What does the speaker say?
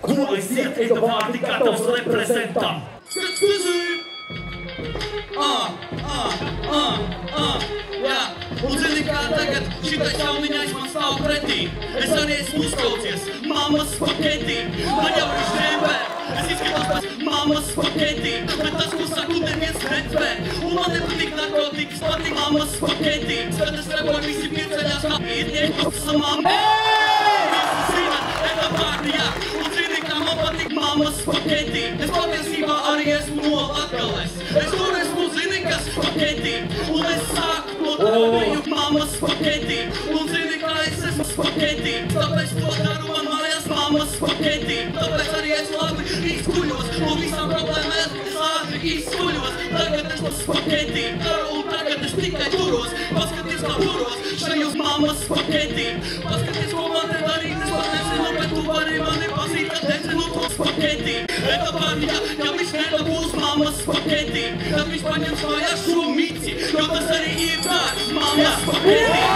Ko aiziet, ej tev vārdi gatavs reprezentam. Jā, un zini kā tagad šitais jauniņais man stāv pretī. Es arī esmu uztraucies, mammas spaketī. Man jau ir žēmbē, es izskatos pēc mammas spaketī. Bet tas, ko saku, neviens netvē. Un man nepatīk narkotikas, patīk mammas spaketī. Kad es reboju, visi pieceļās kā īrņēkos samām. Visi zina, eta pārdījā. Un zini kā man patīk mammas spaketī. Es patiesībā arī esmu no Latgales. Es tur esmu zini, kas spaketī. Un es sāku no tādēju mammas spaketī. Un zini, kā es esmu spaketī. Tāpēc to daru man mājās mammas spaketī. Tāpēc arī es labi izguļos. Un visām problēmām es ātri izguļos. Tagad es no spaketī daru un tagad es tikai turos. Paskaties, kā turos šajos mammas spaketī. Paskaties, ko man te darīt, es pat nezinu, bet tu vari mani pazīt, kad nezinu to spaketī. Eta pārņā, ja viņš nedabūs mammas spaketī, tad viņš paņems mājās šo mici, jo tas arī ir tāds mammas spaketī.